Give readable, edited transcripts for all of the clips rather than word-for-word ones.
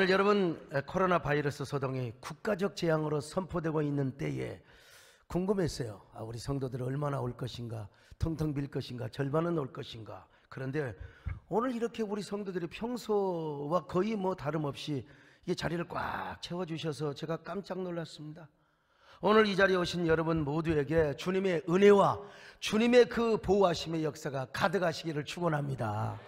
오늘 여러분 코로나 바이러스 소동이 국가적 재앙으로 선포되고 있는 때에 궁금했어요. 우리 성도들 얼마나 올 것인가, 텅텅 빌 것인가, 절반은 올 것인가. 그런데 오늘 이렇게 우리 성도들이 평소와 거의 다름없이 이 자리를 꽉 채워주셔서 제가 깜짝 놀랐습니다. 오늘 이 자리에 오신 여러분 모두에게 주님의 은혜와 주님의 그 보호하심의 역사가 가득하시기를 축원합니다.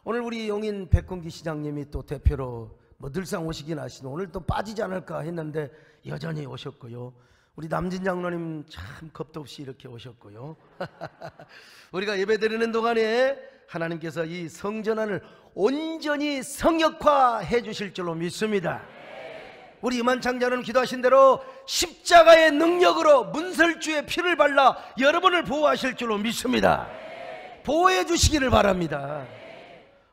오늘 우리 용인 백군기 시장님이 또 대표로 늘상 오시긴 하시는 오늘 또 빠지지 않을까 했는데 여전히 오셨고요. 우리 남진 장로님 참 겁도 없이 이렇게 오셨고요. 우리가 예배드리는 동안에 하나님께서 이 성전안을 온전히 성역화해 주실 줄로 믿습니다. 우리 임한창자는 기도하신 대로 십자가의 능력으로 문설주의 피를 발라 여러분을 보호하실 줄로 믿습니다. 보호해 주시기를 바랍니다.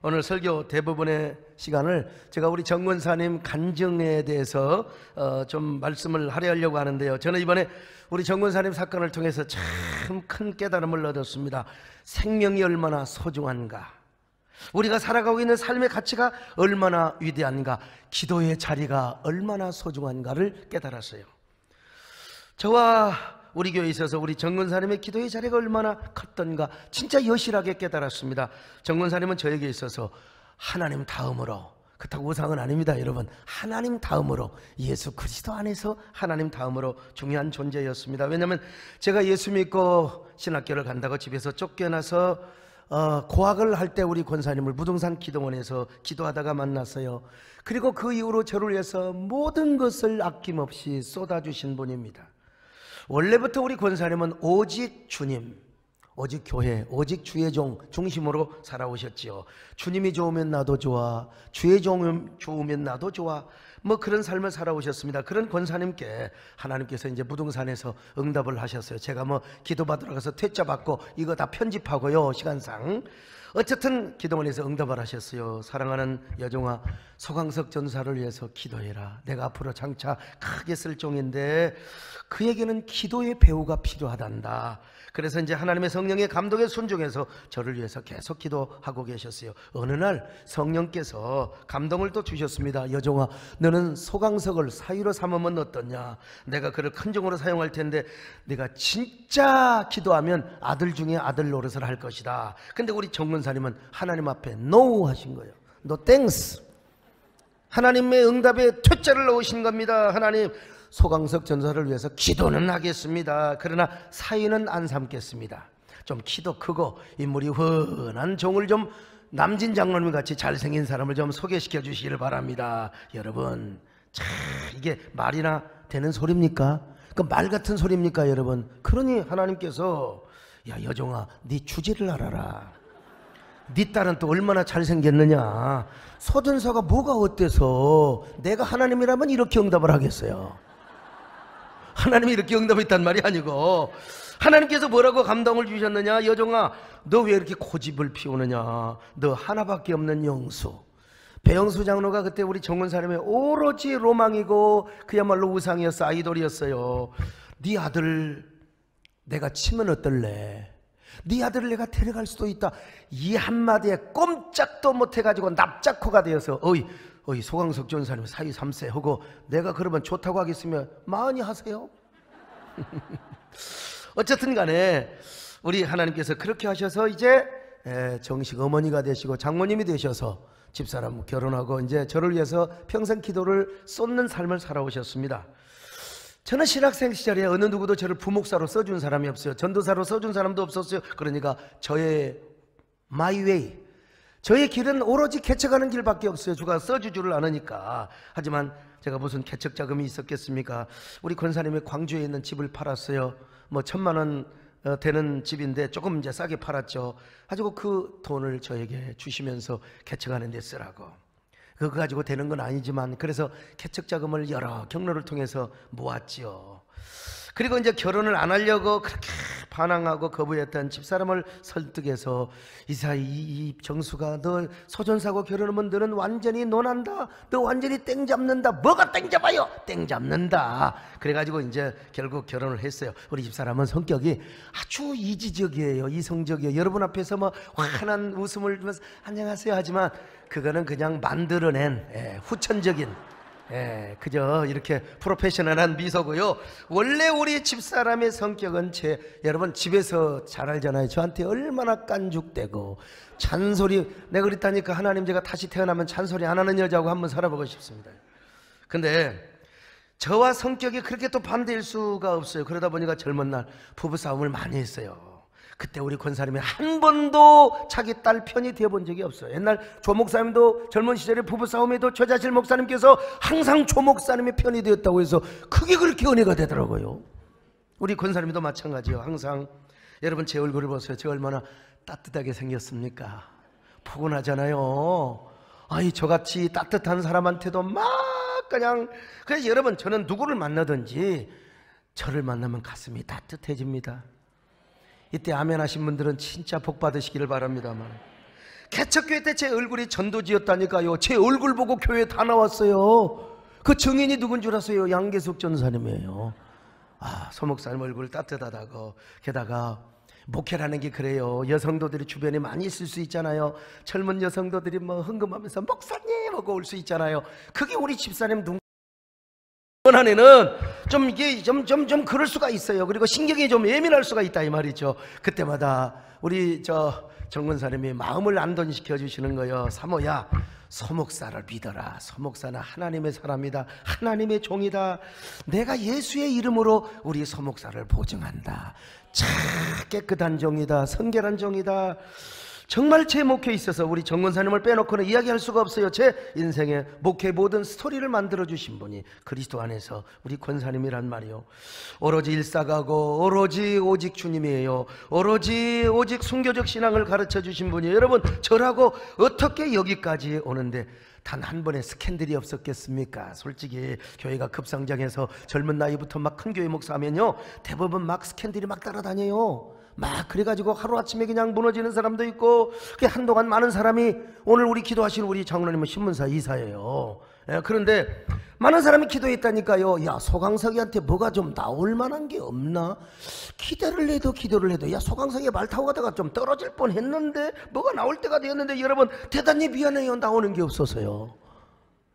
오늘 설교 대부분의 시간을 제가 우리 정권사님 간증에 대해서 좀 말씀을 하려고 하는데요. 저는 이번에 우리 정권사님 사건을 통해서 참 큰 깨달음을 얻었습니다. 생명이 얼마나 소중한가, 우리가 살아가고 있는 삶의 가치가 얼마나 위대한가, 기도의 자리가 얼마나 소중한가를 깨달았어요. 저와 우리 교회에 있어서 우리 정권사님의 기도의 자리가 얼마나 컸던가 진짜 여실하게 깨달았습니다. 정권사님은 저에게 있어서 하나님 다음으로, 그렇다고 우상은 아닙니다 여러분, 하나님 다음으로, 예수 그리스도 안에서 하나님 다음으로 중요한 존재였습니다. 왜냐하면 제가 예수 믿고 신학교를 간다고 집에서 쫓겨나서 고학을 할 때 우리 권사님을 무등산 기도원에서 기도하다가 만났어요. 그리고 그 이후로 저를 위해서 모든 것을 아낌없이 쏟아주신 분입니다. 원래부터 우리 권사님은 오직 주님, 오직 교회, 오직 주의 종 중심으로 살아오셨지요. 주님이 좋으면 나도 좋아, 주의 종 좋으면 나도 좋아, 그런 삶을 살아오셨습니다. 그런 권사님께 하나님께서 이제 무등산에서 응답을 하셨어요. 제가 기도받으러 가서 퇴짜 받고 이거 다 편집하고요, 시간상. 어쨌든 기도원에서 응답을 하셨어요. 사랑하는 여종아, 소강석 전사를 위해서 기도해라. 내가 앞으로 장차 크게 쓸 종인데 그에게는 기도의 배우가 필요하단다. 그래서 이제 하나님의 성령의 감동에 순종해서 저를 위해서 계속 기도하고 계셨어요. 어느 날 성령께서 감동을 또 주셨습니다. 여종아, 너는 소강석을 사위로 삼으면 어떠냐? 내가 그를 큰 종으로 사용할 텐데 네가 진짜 기도하면 아들 중에 아들 노릇을 할 것이다. 근데 우리 정근사님은 하나님 앞에 NO 하신 거예요. No thanks. 하나님의 응답에 퇴짜를 넣으신 겁니다. 하나님, 소강석 전사를 위해서 기도는 하겠습니다. 그러나 사위는 안 삼겠습니다. 좀 키도 크고 인물이 훤한 종을 좀 남진 장로님 같이 잘생긴 사람을 좀 소개시켜 주시기를 바랍니다. 여러분, 참 이게 말이나 되는 소리입니까? 그 말 같은 소리입니까 여러분? 그러니 하나님께서 야 여종아, 네 주제를 알아라. 네 딸은 또 얼마나 잘생겼느냐. 소전사가 뭐가 어때서 내가 하나님이라면 이렇게 응답을 하겠어요. 하나님이 이렇게 응답했단 말이 아니고 하나님께서 뭐라고 감동을 주셨느냐. 여종아, 너 왜 이렇게 고집을 피우느냐. 너 하나밖에 없는 영수. 배영수 장로가 그때 우리 정권사님의 오로지 로망이고 그야말로 우상이었어, 아이돌이었어요. 네 아들 내가 치면 어떨래? 네 아들을 내가 데려갈 수도 있다. 이 한마디에 꼼짝도 못해가지고 납작코가 되어서 어이 소강석 전사님 사위 3세 하고 내가 그러면 좋다고 하겠으면 많이 하세요. 어쨌든 간에 우리 하나님께서 그렇게 하셔서 이제 정식 어머니가 되시고 장모님이 되셔서 집사람 결혼하고 이제 저를 위해서 평생 기도를 쏟는 삶을 살아오셨습니다. 저는 신학생 시절에 어느 누구도 저를 부목사로 써준 사람이 없어요. 전도사로 써준 사람도 없었어요. 그러니까 저의 my way, 저의 길은 오로지 개척하는 길밖에 없어요. 주가 써주지를 않으니까. 하지만 제가 무슨 개척 자금이 있었겠습니까? 우리 권사님의 광주에 있는 집을 팔았어요. 1,000만 원 되는 집인데 조금 이제 싸게 팔았죠. 가지고 그 돈을 저에게 주시면서 개척하는 데 쓰라고. 그거 가지고 되는 건 아니지만 그래서 개척 자금을 여러 경로를 통해서 모았지요. 그리고 이제 결혼을 안 하려고 그렇게 반항하고 거부했던 집사람을 설득해서 이 정수가 너 소전사고 결혼하면 너는 완전히 논한다. 너 완전히 땡 잡는다. 뭐가 땡 잡아요? 땡 잡는다. 그래가지고 이제 결국 결혼을 했어요. 우리 집사람은 성격이 아주 이지적이에요. 이성적이에요. 여러분 앞에서 뭐 환한 웃음을 주면서 안녕하세요 하지만 그거는 그냥 만들어낸 후천적인 그저 이렇게 프로페셔널한 미소고요. 원래 우리 집사람의 성격은 여러분 집에서 잘 알잖아요. 저한테 얼마나 깐죽대고 잔소리. 내가 그랬다니까 하나님 제가 다시 태어나면 잔소리 안 하는 여자하고 한번 살아보고 싶습니다. 근데 저와 성격이 그렇게 또 반대일 수가 없어요. 그러다 보니까 젊은 날 부부싸움을 많이 했어요. 그때 우리 권사님이 한 번도 자기 딸 편이 되어본 적이 없어요. 옛날 조 목사님도 젊은 시절에 부부싸움에도 조자실 목사님께서 항상 조 목사님의 편이 되었다고 해서 그게 그렇게 은혜가 되더라고요. 우리 권사님도 마찬가지예요. 항상 여러분 제 얼굴을 보세요. 제가 얼마나 따뜻하게 생겼습니까? 포근하잖아요. 아이 저같이 따뜻한 사람한테도 막 그냥. 그래서 여러분 저는 누구를 만나든지 저를 만나면 가슴이 따뜻해집니다. 이때 아멘 하신 분들은 진짜 복 받으시기를 바랍니다만, 개척교회 때 제 얼굴이 전도지였다니까요. 제 얼굴 보고 교회 다 나왔어요. 그 증인이 누군 줄 아세요? 양계숙 전사님이에요. 소목사님 얼굴 따뜻하다고. 게다가 목회라는 게 그래요. 여성도들이 주변에 많이 있을 수 있잖아요. 젊은 여성도들이 뭐 흥금하면서 목사님 하고 올 수 있잖아요. 그게 우리 집사님 안에는 좀 이게 좀 그럴 수가 있어요. 그리고 신경이 좀 예민할 수가 있다 이 말이죠. 그때마다 우리 정권사님이 마음을 안돈시켜 주시는 거예요. 사모야, 소목사를 믿어라. 소목사는 하나님의 사람이다. 하나님의 종이다. 내가 예수의 이름으로 우리 소목사를 보증한다. 참 깨끗한 종이다. 성결한 종이다. 정말 제 목회에 있어서 우리 정권사님을 빼놓고는 이야기할 수가 없어요. 제 인생의 목회 모든 스토리를 만들어주신 분이 그리스도 안에서 우리 권사님이란 말이요. 오로지 일사가고 오로지 오직 주님이에요. 오직 순교적 신앙을 가르쳐 주신 분이에요. 여러분 저라고 어떻게 여기까지 오는데 단 한 번의 스캔들이 없었겠습니까? 솔직히 교회가 급성장해서 젊은 나이부터 막 큰 교회 목사하면요 대부분 막 스캔들이 막 따라다녀요. 막 그래가지고 하루아침에 그냥 무너지는 사람도 있고, 한동안 많은 사람이, 오늘 우리 기도하신 우리 장로님은 신문사 이사예요. 그런데 많은 사람이 기도했다니까요. 야, 소강석이한테 뭐가 좀 나올 만한 게 없나? 기도를 해도 야, 소강석이 말 타고 가다가 좀 떨어질 뻔했는데 뭐가 나올 때가 되었는데, 여러분 대단히 미안해요. 나오는 게 없어서요.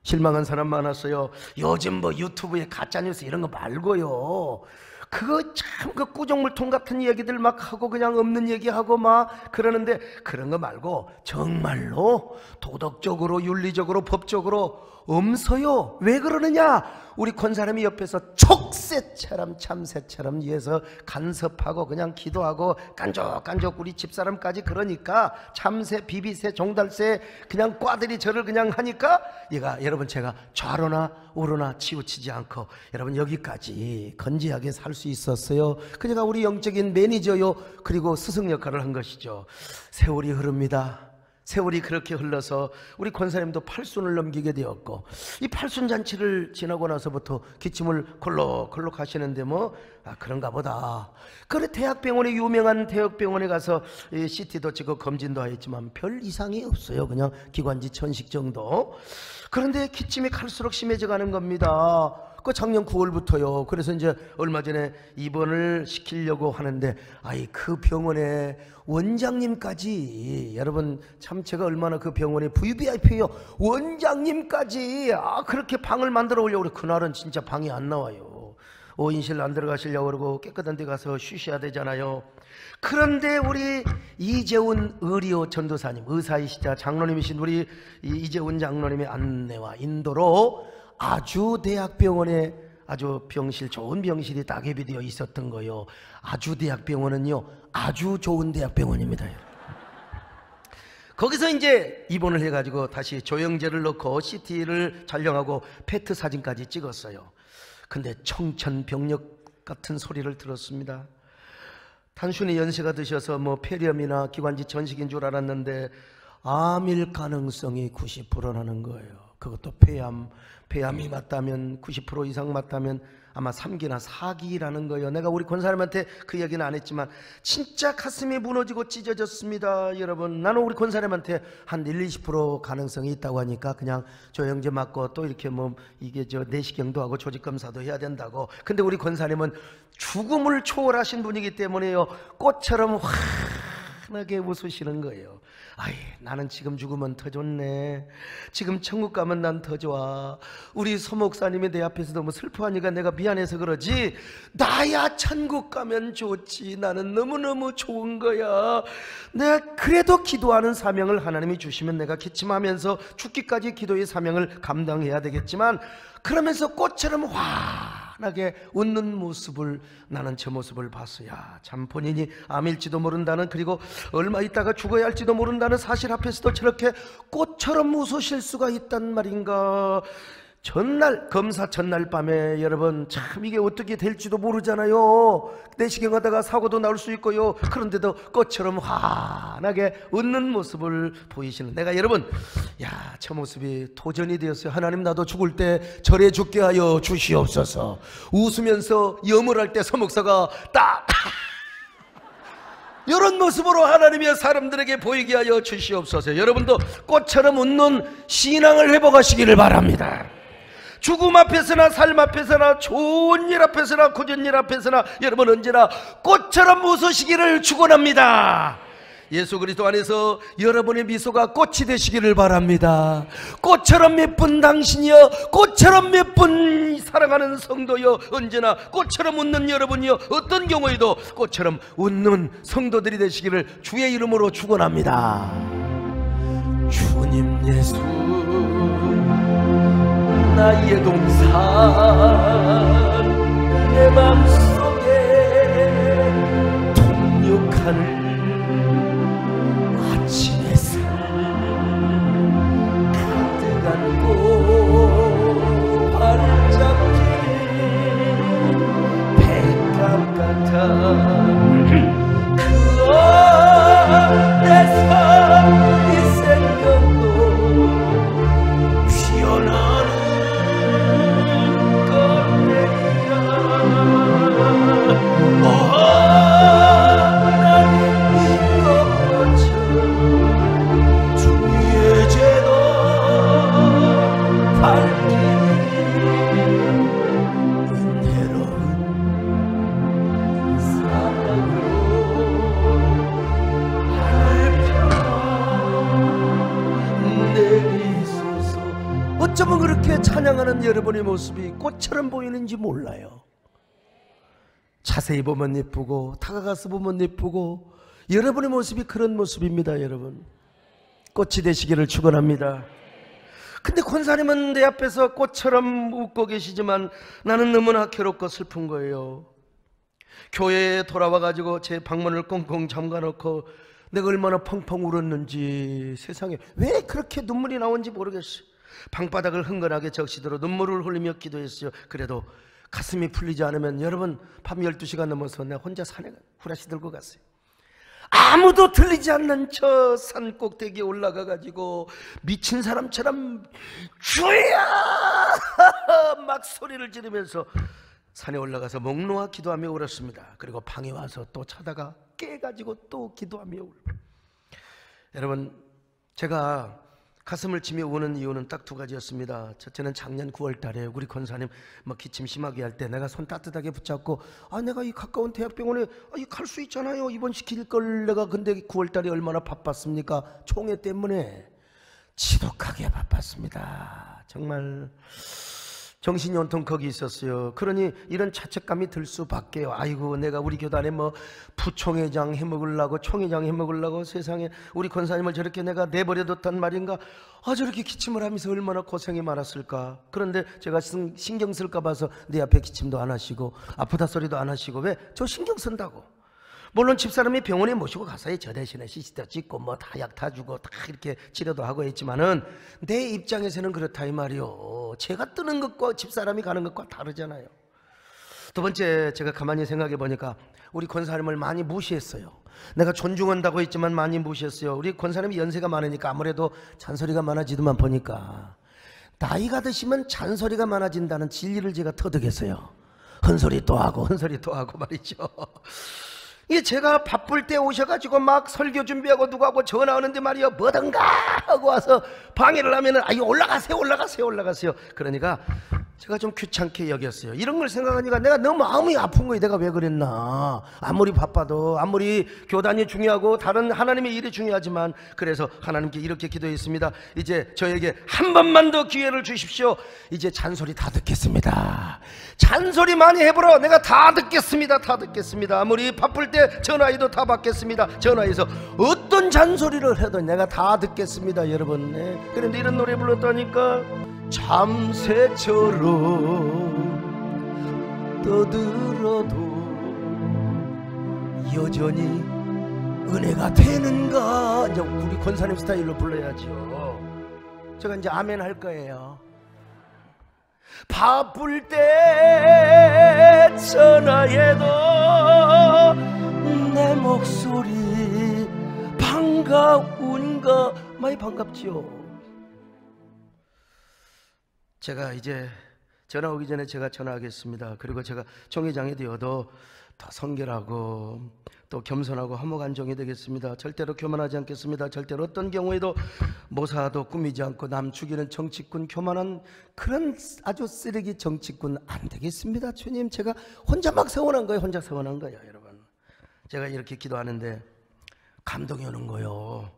실망한 사람 많았어요. 요즘 뭐 유튜브에 가짜뉴스 이런 거 말고요, 그거 참 그 꾸정물통 같은 얘기들 막 하고 그냥 없는 얘기하고 막 그러는데, 그런 거 말고 정말로 도덕적으로 윤리적으로 법적으로 없어요. 왜 그러느냐? 우리 권사람이 옆에서 촉새처럼 참새처럼 위에서 간섭하고 그냥 기도하고 깐족깐족 우리 집사람까지, 그러니까 참새, 비비새, 종달새 그냥 꽈들이 저를 그냥 하니까 여러분 제가 좌로나 우로나 치우치지 않고 여러분 여기까지 건지하게 살 수 있었어요. 그러니까 우리 영적인 매니저요, 그리고 스승 역할을 한 것이죠. 세월이 흐릅니다. 세월이 그렇게 흘러서 우리 권사님도 팔순을 넘기게 되었고, 이 팔순 잔치를 지나고 나서부터 기침을 콜록콜록 하시는데 그런가 보다. 그래 대학병원에, 유명한 대학병원에 가서 CT도 찍고 검진도 하였지만 별 이상이 없어요. 그냥 기관지 천식 정도. 그런데 기침이 갈수록 심해져 가는 겁니다. 그 작년 9월부터요. 그래서 이제 얼마 전에 입원을 시키려고 하는데, 그 병원에 원장님까지, 여러분 참 제가 얼마나 그 병원에 VVIP예요. 원장님까지 그렇게 방을 만들어 오려고 그래. 그날은 진짜 방이 안 나와요. 5인실 안 들어가시려고 그러고 깨끗한 데 가서 쉬셔야 되잖아요. 그런데 우리 이재훈 의료 전도사님, 의사이시자 장로님이신 우리 이재훈 장로님의 안내와 인도로 아주 대학병원에 아주 병실, 좋은 병실이 낙엽이 되어 있었던 거요. 아주 대학병원은요, 아주 좋은 대학병원입니다. 거기서 이제 입원을 해가지고 다시 조영제를 넣고 CT를 촬영하고 페트 사진까지 찍었어요. 근데 청천벽력 같은 소리를 들었습니다. 단순히 연세가 드셔서 폐렴이나 기관지 전식인 줄 알았는데 암일 가능성이 90%라는 거예요. 그것도 폐암이 맞다면 90% 이상 맞다면 아마 3기나 4기라는 거예요. 내가 우리 권사님한테 그 이야기는 안 했지만 진짜 가슴이 무너지고 찢어졌습니다. 여러분, 나는 우리 권사님한테 한 1-20% 가능성이 있다고 하니까 그냥 조영제 맞고 또 이렇게 뭐 이게 내시경도 하고 조직검사도 해야 된다고. 근데 우리 권사님은 죽음을 초월하신 분이기 때문에요, 꽃처럼 환하게 웃으시는 거예요. 아이, 나는 지금 죽으면 더 좋네. 지금 천국 가면 난 더 좋아. 우리 서 목사님이 내 앞에서 너무 슬퍼하니까 내가 미안해서 그러지, 나야 천국 가면 좋지. 나는 너무너무 좋은 거야. 내가 그래도 기도하는 사명을 하나님이 주시면 내가 기침하면서 죽기까지 기도의 사명을 감당해야 되겠지만, 그러면서 꽃처럼 환하게 웃는 모습을, 나는 저 모습을 봤어야 참 본인이 암일지도 모른다는, 그리고 얼마 있다가 죽어야 할지도 모른다는 사실 앞에서도 저렇게 꽃처럼 웃으실 수가 있단 말인가. 전날, 검사 전날 밤에 여러분, 참 이게 어떻게 될지도 모르잖아요. 내시경하다가 사고도 나올 수 있고요. 그런데도 꽃처럼 환하게 웃는 모습을 보이시는, 내가 여러분, 야, 저 모습이 도전이 되었어요. 하나님, 나도 죽을 때 절에 죽게 하여 주시옵소서. 웃으면서 염을 때 서목사가 딱 이런 모습으로 하나님의 사람들에게 보이게 하여 주시옵소서. 여러분도 꽃처럼 웃는 신앙을 회복하시기를 바랍니다. 죽음 앞에서나 삶 앞에서나 좋은 일 앞에서나 굳은 일 앞에서나 여러분 언제나 꽃처럼 웃으시기를 축원합니다. 예수 그리스도 안에서 여러분의 미소가 꽃이 되시기를 바랍니다. 꽃처럼 예쁜 당신이여, 꽃처럼 예쁜 사랑하는 성도여, 언제나 꽃처럼 웃는 여러분이여, 어떤 경우에도 꽃처럼 웃는 성도들이 되시기를 주의 이름으로 축원합니다. 주님 예수, 나의 동산, 내 맘속에 통역하는 아침 햇살, 가득 안고 활짝 핀 백합 같아 그어내서 이 생명도 피어나는 어쩌면 그렇게 찬양하는 여러분의 모습이 꽃처럼 보이는지 몰라요. 자세히 보면 예쁘고 다가가서 보면 예쁘고, 여러분의 모습이 그런 모습입니다. 여러분, 꽃이 되시기를 축원합니다. 근데 권사님은 내 앞에서 꽃처럼 웃고 계시지만 나는 너무나 괴롭고 슬픈 거예요. 교회에 돌아와가지고 제 방문을 꽁꽁 잠가놓고 내가 얼마나 펑펑 울었는지, 세상에 왜 그렇게 눈물이 나온지 모르겠어요. 방바닥을 흥건하게 적시도록 눈물을 흘리며 기도했어요. 그래도 가슴이 풀리지 않으면 여러분, 밤 12시가 넘어서 내가 혼자 산에 후라시 들고 갔어요. 아무도 들리지 않는 저 산 꼭대기에 올라가가지고 미친 사람처럼 주야 막 소리를 지르면서 산에 올라가서 목 놓아 기도하며 울었습니다. 그리고 방에 와서 또 자다가 깨가지고 또 기도하며 울고. 여러분, 제가 가슴을 치며 우는 이유는 딱 두 가지였습니다. 첫째는 작년 9월 달에 우리 권사님 기침 심하게 할 때 내가 손 따뜻하게 붙잡고, 내가 이 가까운 대학병원에 갈 수 있잖아요, 입원시킬 걸. 내가 근데 9월 달에 얼마나 바빴습니까? 총회 때문에 지독하게 바빴습니다. 정말 정신이 온통 거기 있었어요. 그러니 이런 자책감이 들 수밖에요. 아이고, 내가 우리 교단에 부총회장 해먹으려고, 총회장 해먹으려고 세상에 우리 권사님을 저렇게 내가 내버려뒀단 말인가. 저렇게 기침을 하면서 얼마나 고생이 많았을까. 그런데 제가 신경 쓸까 봐서 내 앞에 기침도 안 하시고 아프다 소리도 안 하시고. 왜? 저 신경 쓴다고. 물론 집사람이 병원에 모시고 가서 저 대신에 CC도 찍고 다 약 다 주고 다 이렇게 치료도 하고 했지만은 내 입장에서는 그렇다 이 말이요. 제가 뜨는 것과 집사람이 가는 것과 다르잖아요. 두 번째, 제가 가만히 생각해 보니까 우리 권사님을 많이 무시했어요. 내가 존중한다고 했지만 많이 무시했어요. 우리 권사님이 연세가 많으니까 아무래도 잔소리가 많아지더만 보니까 나이가 드시면 잔소리가 많아진다는 진리를 제가 터득했어요. 헌소리 또 하고 헌소리 또 하고 말이죠. 이게 제가 바쁠 때 오셔가지고 막 설교 준비하고 누구하고 전화 오는데 말이요, 뭐든가 하고 와서 방해를 하면은 아유 올라가세요 올라가세요 올라가세요. 그러니까 제가 좀 귀찮게 여겼어요. 이런 걸 생각하니까 내가 너무 마음이 아픈 거예요. 내가 왜 그랬나. 아무리 바빠도, 아무리 교단이 중요하고 다른 하나님의 일이 중요하지만, 그래서 하나님께 이렇게 기도했습니다. 이제 저에게 한 번만 더 기회를 주십시오. 이제 잔소리 다 듣겠습니다. 잔소리 많이 해보라. 내가 다 듣겠습니다. 다 듣겠습니다. 아무리 바쁠 때 전화해도 다 받겠습니다. 전화해서 어떤 잔소리를 해도 내가 다 듣겠습니다. 여러분. 네. 그런데 이런 노래 불렀다니까. 참새처럼 떠들어도 여전히 은혜가 되는가. 이제 우리 권사님 스타일로 불러야죠. 제가 이제 아멘 할 거예요. 바쁠 때 전화해도 내 목소리 반가운가. 많이 반갑지요. 제가 이제 전화 오기 전에 제가 전화하겠습니다. 그리고 제가 총회장이 되어도 더 성결하고 또 겸손하고 화목한 종이 되겠습니다. 절대로 교만하지 않겠습니다. 절대로 어떤 경우에도 모사도 꾸미지 않고 남 죽이는 정치꾼, 교만한 그런 아주 쓰레기 정치꾼 안 되겠습니다. 주님, 제가 혼자 막 서원한 거예요. 혼자 서원한 거예요. 여러분, 제가 이렇게 기도하는데 감동이 오는 거예요.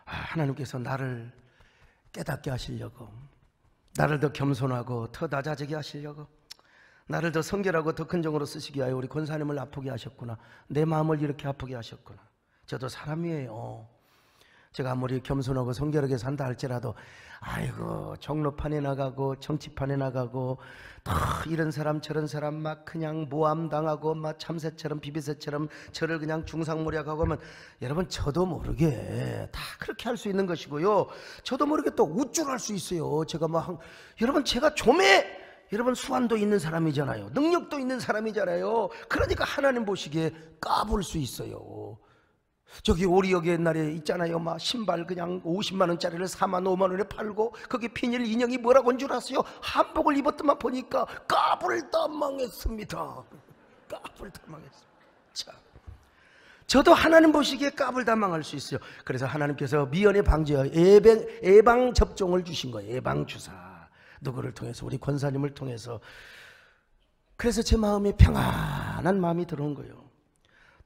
하나님께서 나를 깨닫게 하시려고, 나를 더 겸손하고 더 낮아지게 하시려고, 나를 더 성결하고 더 큰 종으로 쓰시기 위하여 우리 권사님을 아프게 하셨구나. 내 마음을 이렇게 아프게 하셨구나. 저도 사람이에요. 제가 아무리 겸손하고 성결하게 산다 할지라도 아이고 종로판에 나가고 정치판에 나가고 또 이런 사람 저런 사람 막 그냥 모함당하고 막 참새처럼 비비새처럼 저를 그냥 중상모략하고 하면 여러분 저도 모르게 다 그렇게 할 수 있는 것이고요. 저도 모르게 또 우쭐할 수 있어요. 제가 막 여러분 제가 여러분 수완도 있는 사람이잖아요. 능력도 있는 사람이잖아요. 그러니까 하나님 보시기에 까불 수 있어요. 저기 오리역에 옛날에 있잖아요. 막 신발 그냥 50만 원짜리를 4만 5만 원에 팔고 거기 비닐 인형이 뭐라고 한 줄 아세요? 한복을 입었더만 보니까 까불다 망했습니다. 까불다 망했습니다. 자, 저도 하나님 보시기에 까불다 망할 수 있어요. 그래서 하나님께서 미연에 방지하여 예방 접종을 주신 거예요. 예방 주사. 누구를 통해서? 우리 권사님을 통해서. 그래서 제 마음에 평안한 마음이 들어온 거예요.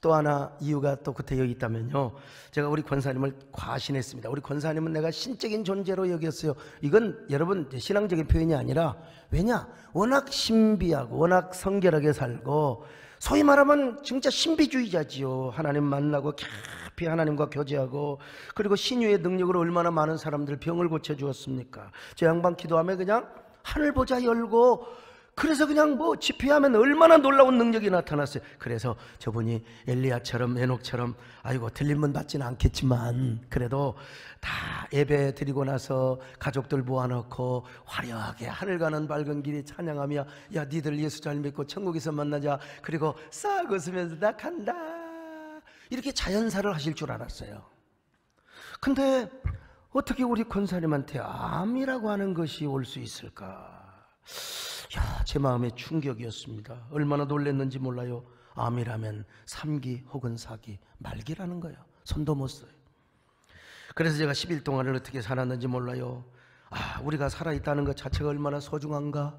또 하나 이유가 또 그때 여기 있다면요, 제가 우리 권사님을 과신했습니다. 우리 권사님은 내가 신적인 존재로 여겼어요. 이건 여러분 신앙적인 표현이 아니라, 왜냐? 워낙 신비하고 워낙 성결하게 살고 소위 말하면 진짜 신비주의자지요. 하나님 만나고 깊이 하나님과 교제하고, 그리고 신유의 능력으로 얼마나 많은 사람들 병을 고쳐주었습니까? 저 양반 기도하면 그냥 하늘 보자 열고, 그래서 그냥 뭐 집회하면 얼마나 놀라운 능력이 나타났어요. 그래서 저분이 엘리야처럼 에녹처럼 아이고 들림은 받지는 않겠지만 그래도 다 예배 드리고 나서 가족들 모아놓고 화려하게 하늘 가는 밝은 길이 찬양하며 야 니들 예수 잘 믿고 천국에서 만나자, 그리고 싹 웃으면서 나 간다, 이렇게 자연사를 하실 줄 알았어요. 근데 어떻게 우리 권사님한테 암이라고 하는 것이 올 수 있을까? 야, 제 마음에 충격이었습니다. 얼마나 놀랐는지 몰라요. 암이라면 3기 혹은 4기 말기라는 거예요. 손도 못 써요. 그래서 제가 10일 동안을 어떻게 살았는지 몰라요. 우리가 살아있다는 것 자체가 얼마나 소중한가.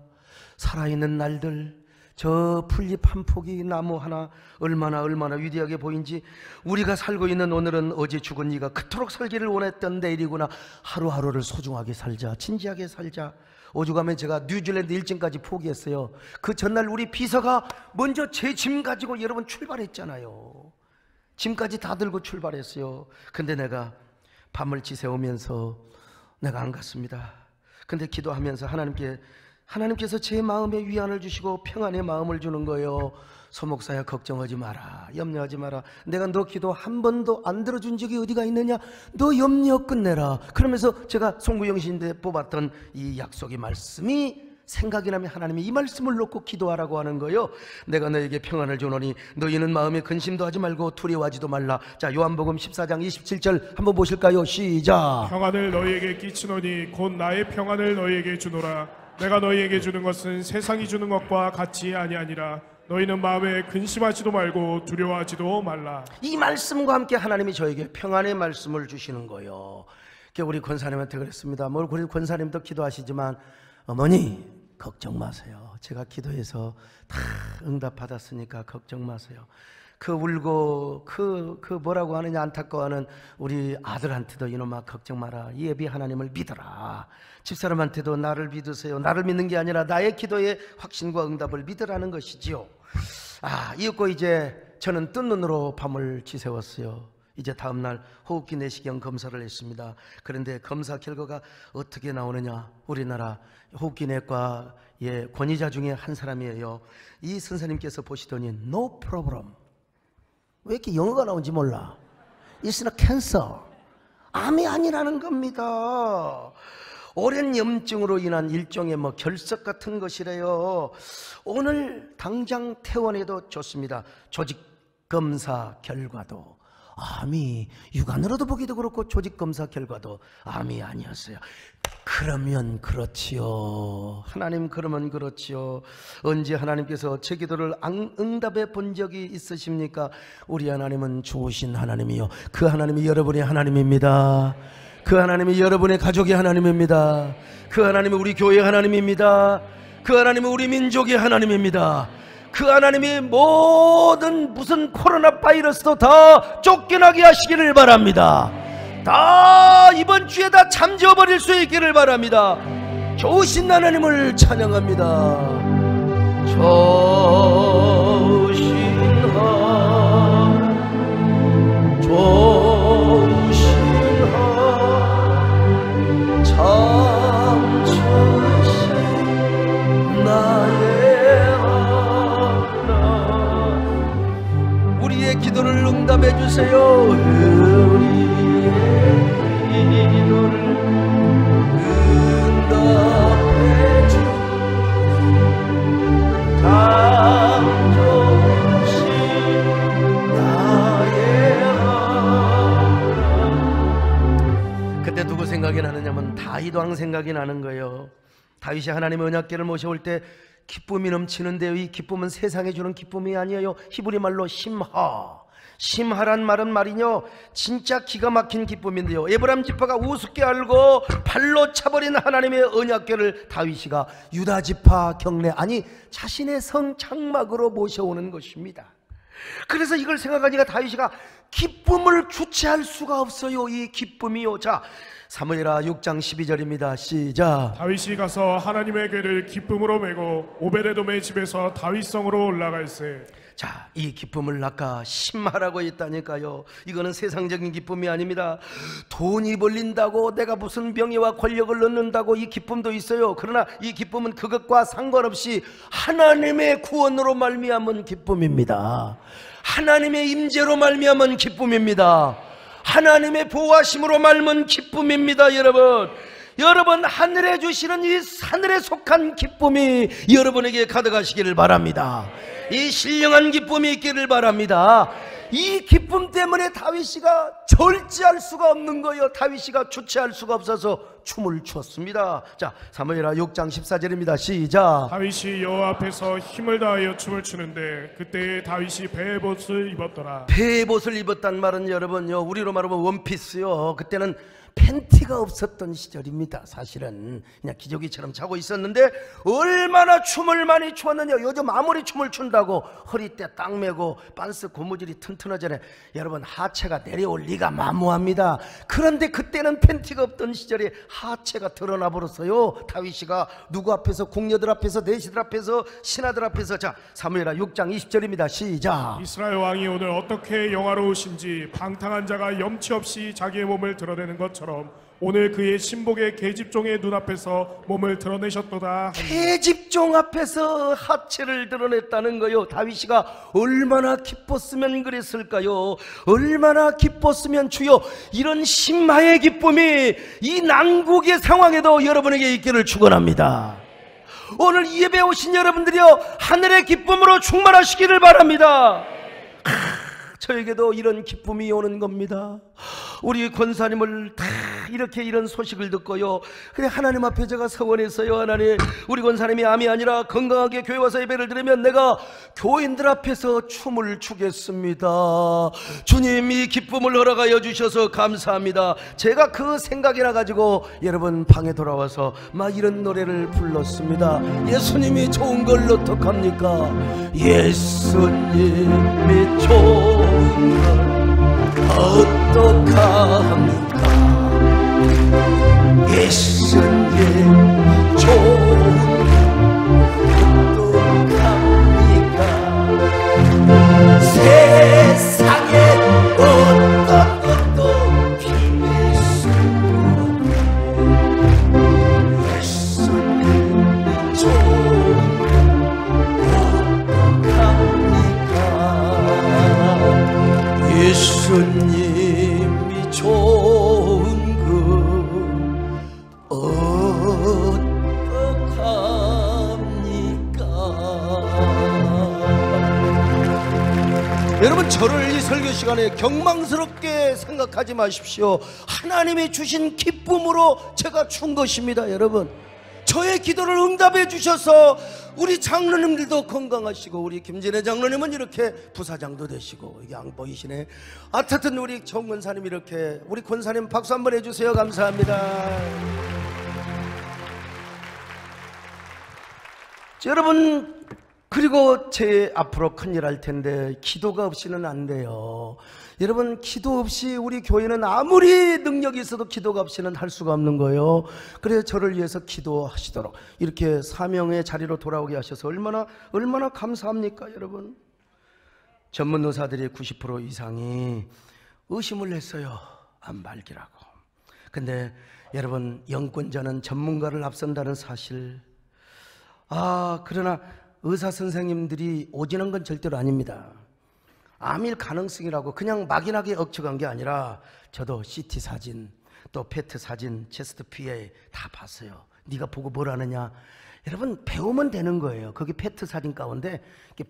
살아있는 날들, 저 풀잎 한 포기 나무 하나 얼마나 위대하게 보인지. 우리가 살고 있는 오늘은 어제 죽은 이가 그토록 살기를 원했던 내일이구나. 하루하루를 소중하게 살자, 진지하게 살자. 오죽하면 제가 뉴질랜드 일정까지 포기했어요. 그 전날 우리 비서가 먼저 제 짐 가지고 여러분 출발했잖아요. 짐까지 다 들고 출발했어요. 근데 내가 밤을 지새우면서 내가 안 갔습니다. 근데 기도하면서 하나님께서 제 마음에 위안을 주시고 평안의 마음을 주는 거예요. 소목사야 걱정하지 마라, 염려하지 마라. 내가 너 기도 한 번도 안 들어준 적이 어디가 있느냐. 너 염려 끝내라. 그러면서 제가 송구영 씨인데 뽑았던 이 약속의 말씀이 생각이 나면 하나님이 이 말씀을 놓고 기도하라고 하는 거예요. 내가 너에게 평안을 주노니 너희는 마음에 근심도 하지 말고 두려워하지도 말라. 자, 요한복음 14장 27절 한번 보실까요? 시작. 평안을 너희에게 끼치노니 곧 나의 평안을 너희에게 주노라. 내가 너희에게 주는 것은 세상이 주는 것과 같이 아니하니라. 너희는 마음에 근심하지도 말고 두려워하지도 말라. 이 말씀과 함께 하나님이 저에게 평안의 말씀을 주시는 거예요. 우리 권사님한테 그랬습니다. 우리 권사님도 기도하시지만 어머니 걱정 마세요. 제가 기도해서 다 응답 받았으니까 걱정 마세요. 그 울고 그 뭐라고 하느냐 안타까워하는 우리 아들한테도 이놈아 걱정 마라. 예비 하나님을 믿어라. 집사람한테도 나를 믿으세요. 나를 믿는 게 아니라 나의 기도의 확신과 응답을 믿으라는 것이지요. 이윽고 이제 저는 뜬 눈으로 밤을 지새웠어요. 이제 다음날 호흡기 내시경 검사를 했습니다. 그런데 검사 결과가 어떻게 나오느냐, 우리나라 호흡기 내과의 권위자 중에 한 사람이에요. 이 선생님께서 보시더니 No problem. 왜 이렇게 영어가 나온지 몰라. It's not cancer. 암이 아니라는 겁니다. 오랜 염증으로 인한 일종의 결석 같은 것이래요. 오늘 당장 퇴원해도 좋습니다. 조직 검사 결과도 암이, 육안으로도 보기도 그렇고 조직 검사 결과도 암이 아니었어요. 그러면 그렇지요. 하나님, 그러면 그렇지요. 언제 하나님께서 제 기도를 응답해 본 적이 있으십니까? 우리 하나님은 좋으신 하나님이요, 그 하나님이 여러분의 하나님입니다. 그 하나님이 여러분의 가족의 하나님입니다. 그 하나님이 우리 교회의 하나님입니다. 그 하나님이 우리 민족의 하나님입니다. 그 하나님이 모든 무슨 코로나 바이러스도 다 쫓겨나게 하시기를 바랍니다. 다 이번 주에 다 잠재워버릴 수 있기를 바랍니다. 좋으신 하나님을 찬양합니다. 좋으신 하나님, 좋으신 하나님, 참 좋으신 나의 하나님, 우리의 기도를 응답해 주세요. 우리의 기도를 응답해 주 참 좋으신 나의 하나님. 그때 누구 생각이 나느냐면 다윗 왕 생각이 나는 거예요. 다윗이 하나님의 언약궤를 모셔올 때 기쁨이 넘치는데요, 이 기쁨은 세상에 주는 기쁨이 아니에요. 히브리 말로 심하, 심하란 말은 말이요 진짜 기가 막힌 기쁨인데요, 에브라임 지파가 우습게 알고 발로 차버린 하나님의 언약궤를 다윗이가 유다 지파 경내, 아니 자신의 성 장막으로 모셔오는 것입니다. 그래서 이걸 생각하니까 다윗이가 기쁨을 주체할 수가 없어요. 이 기쁨이요. 자, 사무엘하 6장 12절입니다. 시작. 다윗이 가서 하나님의 궤를 기쁨으로 메고 오베데돔의 집에서 다윗성으로 올라갈세. 자, 이 기쁨을 아까 심하라고 했다니까요. 이거는 세상적인 기쁨이 아닙니다. 돈이 벌린다고 내가 무슨 명예와 권력을 얻는다고 이 기쁨도 있어요. 그러나 이 기쁨은 그것과 상관없이 하나님의 구원으로 말미암은 기쁨입니다. 하나님의 임재로 말미암은 기쁨입니다. 하나님의 보호하심으로 말미암은 기쁨입니다. 여러분 하늘에 주시는 이 하늘에 속한 기쁨이 여러분에게 가득하시기를 바랍니다. 이 신령한 기쁨이 있기를 바랍니다. 이 기쁨 때문에 다윗이가 절제할 수가 없는 거예요. 다윗이가 주체할 수가 없어서 춤을 췄습니다. 자, 사무엘하 6장 14절입니다. 시작. 다윗이 여호와 앞에서 힘을 다하여 춤을 추는데 그때 다윗이 베옷을 입었더라. 베옷을 입었단 말은 여러분요, 우리로 말하면 원피스요. 그때는 팬티가 없었던 시절입니다. 사실은 그냥 기저귀처럼 자고 있었는데 얼마나 춤을 많이 추었느냐. 요즘 아무리 춤을 춘다고 허리띠 딱 매고 빤스 고무줄이 튼튼하잖아요. 여러분 하체가 내려올 리가 만무합니다. 그런데 그때는 팬티가 없던 시절에 하체가 드러나 버렸어요. 다윗이가 누구 앞에서? 궁녀들 앞에서, 내시들 앞에서, 신하들 앞에서. 자, 사무엘하 6장 20절입니다. 시작. 이스라엘 왕이 오늘 어떻게 영화로우신지 방탕한 자가 염치 없이 자기의 몸을 드러내는 것처럼 오늘 그의 신복의 계집종의 눈앞에서 몸을 드러내셨도다. 계집종 앞에서 하체를 드러냈다는 거요. 다윗이가 얼마나 기뻤으면 그랬을까요? 얼마나 기뻤으면 주여 이런 심하의 기쁨이 이 난국의 상황에도 여러분에게 있기를 축원합니다. 오늘 이 예배에 오신 여러분들이요, 하늘의 기쁨으로 충만하시기를 바랍니다. 저에게도 이런 기쁨이 오는 겁니다. 우리 권사님을 다 이렇게 이런 소식을 듣고요, 그래 하나님 앞에 제가 서원했어요. 하나님, 우리 권사님이 암이 아니라 건강하게 교회 와서 예배를 드리면 내가 교인들 앞에서 춤을 추겠습니다. 주님이 기쁨을 허락하여 주셔서 감사합니다. 제가 그 생각이나 가지고 여러분 방에 돌아와서 막 이런 노래를 불렀습니다. 예수님이 좋은 걸 어떡합니까? 예수님이 좋은 걸 어떡합니까? 예수님 좋은 걸 어떡합니까? 세상에 어떤 것도 비밀 수 없네. 예수님 좋은 걸 어떡합니까? 예수님이 좋은 그 어떡합니까? 여러분, 저를 이 설교 시간에 경망스럽게 생각하지 마십시오. 하나님이 주신 기쁨으로 제가 춘 것입니다. 여러분, 저의 기도를 응답해 주셔서 우리 장로님들도 건강하시고, 우리 김진애 장로님은 이렇게 부사장도 되시고, 이게 안 보이시네. 하여튼 우리 정권사님 이렇게, 우리 권사님 박수 한번 해주세요. 감사합니다. 여러분, 그리고 제 앞으로 큰일 할 텐데 기도가 없이는 안 돼요. 여러분, 기도 없이 우리 교회는 아무리 능력이 있어도 기도가 없이는 할 수가 없는 거예요. 그래서 저를 위해서 기도하시도록 이렇게 사명의 자리로 돌아오게 하셔서 얼마나 감사합니까? 여러분, 전문 의사들이 90% 이상이 의심을 했어요. 암 말기라고. 근데 여러분, 영권자는 전문가를 앞선다는 사실, 그러나 의사 선생님들이 오지는 건 절대로 아닙니다. 암일 가능성이라고 그냥 막연하게 억측한 게 아니라, 저도 CT 사진, 또 페트 사진, 체스트 PA 다 봤어요. 네가 보고 뭘 아느냐? 여러분, 배우면 되는 거예요. 거기 페트 사진 가운데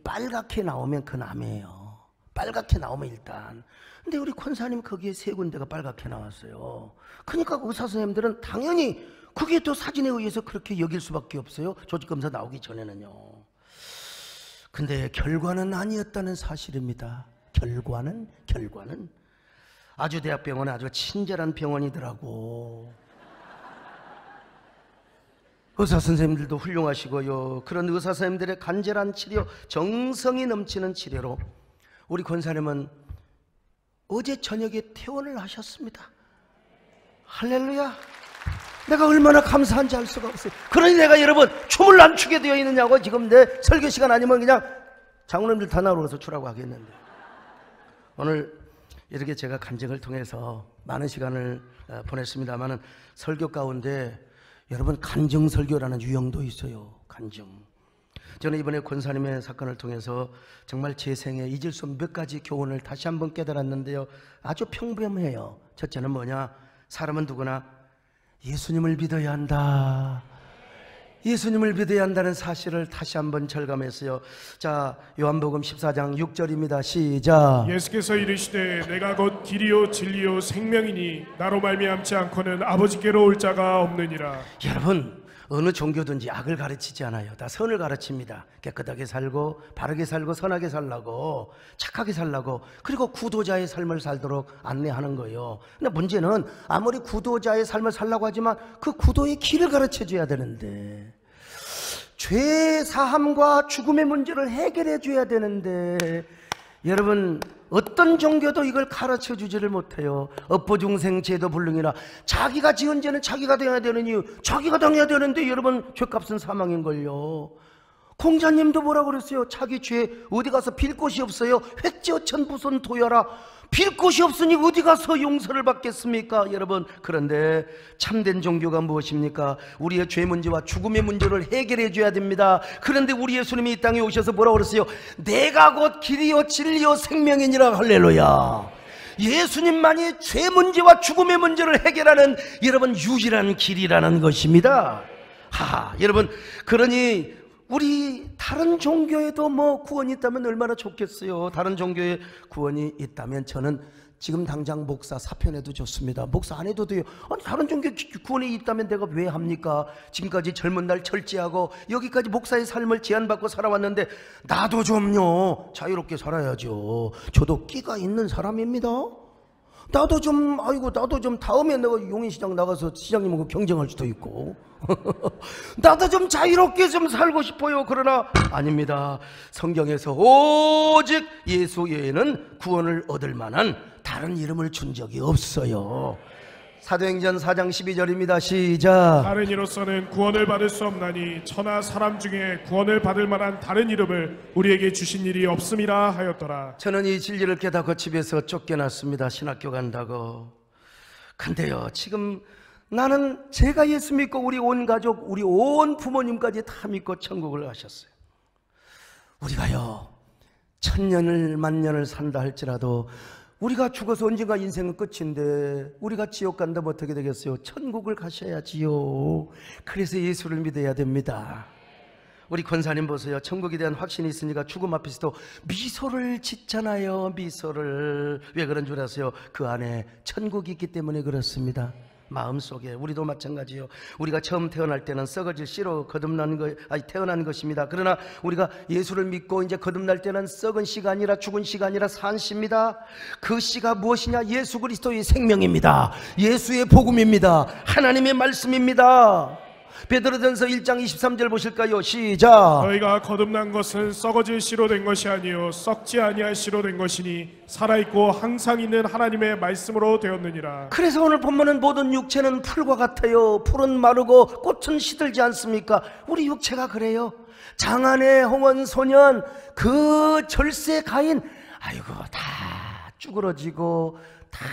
빨갛게 나오면 그건 암이에요. 빨갛게 나오면 일단. 근데 우리 권사님 거기에 3군데가 빨갛게 나왔어요. 그러니까 의사 선생님들은 당연히 그게 또 사진에 의해서 그렇게 여길 수밖에 없어요. 조직검사 나오기 전에는요. 근데 결과는 아니었다는 사실입니다. 결과는 아주대학병원은 아주 친절한 병원이더라고. 의사 선생님들도 훌륭하시고요. 그런 의사 선생님들의 간절한 치료, 정성이 넘치는 치료로 우리 권사님은 어제 저녁에 퇴원을 하셨습니다. 할렐루야. 내가 얼마나 감사한지 알 수가 없어요. 그러니 내가 여러분 춤을 안 추게 되어 있느냐고. 지금 내 설교 시간 아니면 그냥 장로님들 다 나오러서 추라고 하겠는데, 오늘 이렇게 제가 간증을 통해서 많은 시간을 보냈습니다만은 설교 가운데 여러분 간증 설교라는 유형도 있어요. 간증. 저는 이번에 권사님의 사건을 통해서 정말 제 생에 잊을 수 없는 몇 가지 교훈을 다시 한번 깨달았는데요. 아주 평범해요. 첫째는 뭐냐? 사람은 누구나 예수님을 믿어야 한다. 예수님을 믿어야 한다는 사실을 다시 한번 절감했어요. 자, 요한복음 14장 6절입니다. 시작. 예수께서 이르시되 내가 곧 길이요 진리요 생명이니 나로 말미암지 않고는 아버지께로 올 자가 없느니라. 여러분, 어느 종교든지 악을 가르치지 않아요. 다 선을 가르칩니다. 깨끗하게 살고 바르게 살고 선하게 살라고, 착하게 살라고, 그리고 구도자의 삶을 살도록 안내하는 거예요. 근데 문제는 아무리 구도자의 삶을 살라고 하지만 그 구도의 길을 가르쳐줘야 되는데, 죄 사함과 죽음의 문제를 해결해 줘야 되는데, 여러분 어떤 종교도 이걸 가르쳐 주지를 못해요. 업보중생 제도 불능이라, 자기가 지은 죄는 자기가 당해야 되는 이유, 자기가 당해야 되는데 여러분 죄값은 사망인걸요. 공자님도 뭐라고 그랬어요? 자기 죄 어디 가서 빌 곳이 없어요. 획지어천부손 도야라. 빌 곳이 없으니 어디 가서 용서를 받겠습니까? 여러분, 그런데 참된 종교가 무엇입니까? 우리의 죄 문제와 죽음의 문제를 해결해 줘야 됩니다. 그런데 우리 예수님이 이 땅에 오셔서 뭐라고 그랬어요? 내가 곧 길이요 진리요 생명이니라. 할렐루야. 예수님만이 죄 문제와 죽음의 문제를 해결하는 여러분 유일한 길이라는 것입니다. 여러분, 그러니 우리 다른 종교에도 뭐 구원이 있다면 얼마나 좋겠어요. 다른 종교에 구원이 있다면 저는 지금 당장 목사 사표내도 좋습니다. 목사 안 해도 돼요. 아니, 다른 종교 구원이 있다면 내가 왜 합니까? 지금까지 젊은 날 철제하고 여기까지 목사의 삶을 제한받고 살아왔는데 나도 좀요 자유롭게 살아야죠. 저도 끼가 있는 사람입니다. 나도 좀 다음에 내가 용인시장 나가서 시장님하고 경쟁할 수도 있고 나도 좀 자유롭게 좀 살고 싶어요. 그러나 아닙니다. 성경에서 오직 예수 외에는 구원을 얻을 만한 다른 이름을 준 적이 없어요. 사도행전 4장 12절입니다. 시작. 다른 이로서는 구원을 받을 수 없나니 천하 사람 중에 구원을 받을 만한 다른 이름을 우리에게 주신 일이 없음이라 하였더라. 저는 이 진리를 깨닫고 집에서 쫓겨났습니다. 신학교 간다고. 근데요, 지금 나는 제가 예수 믿고 우리 온 가족, 우리 온 부모님까지 다 믿고 천국을 가셨어요. 우리가요 1000년을 만년을 산다 할지라도 우리가 죽어서 언젠가 인생은 끝인데 우리가 지옥 간다면 어떻게 되겠어요? 천국을 가셔야지요. 그래서 예수를 믿어야 됩니다. 우리 권사님 보세요. 천국에 대한 확신이 있으니까 죽음 앞에서도 미소를 짓잖아요. 미소를. 왜 그런 줄 아세요? 그 안에 천국이 있기 때문에 그렇습니다. 마음속에. 우리도 마찬가지요. 우리가 처음 태어날 때는 썩어질 씨로 태어난 것입니다. 그러나 우리가 예수를 믿고 이제 거듭날 때는 썩은 씨가 아니라 죽은 씨가 아니라 산 씨입니다. 그 씨가 무엇이냐? 예수 그리스도의 생명입니다. 예수의 복음입니다. 하나님의 말씀입니다. 베드로전서 1장 23절 보실까요? 시작. 너희가 거듭난 것은 썩어질 씨로 된 것이 아니요 썩지 아니할 씨로 된 것이니 살아있고 항상 있는 하나님의 말씀으로 되었느니라. 그래서 오늘 본문은 모든 육체는 풀과 같아요. 풀은 마르고 꽃은 시들지 않습니까? 우리 육체가 그래요. 장안의 홍원 소년, 그 절세 가인, 아이고 다 쭈그러지고 다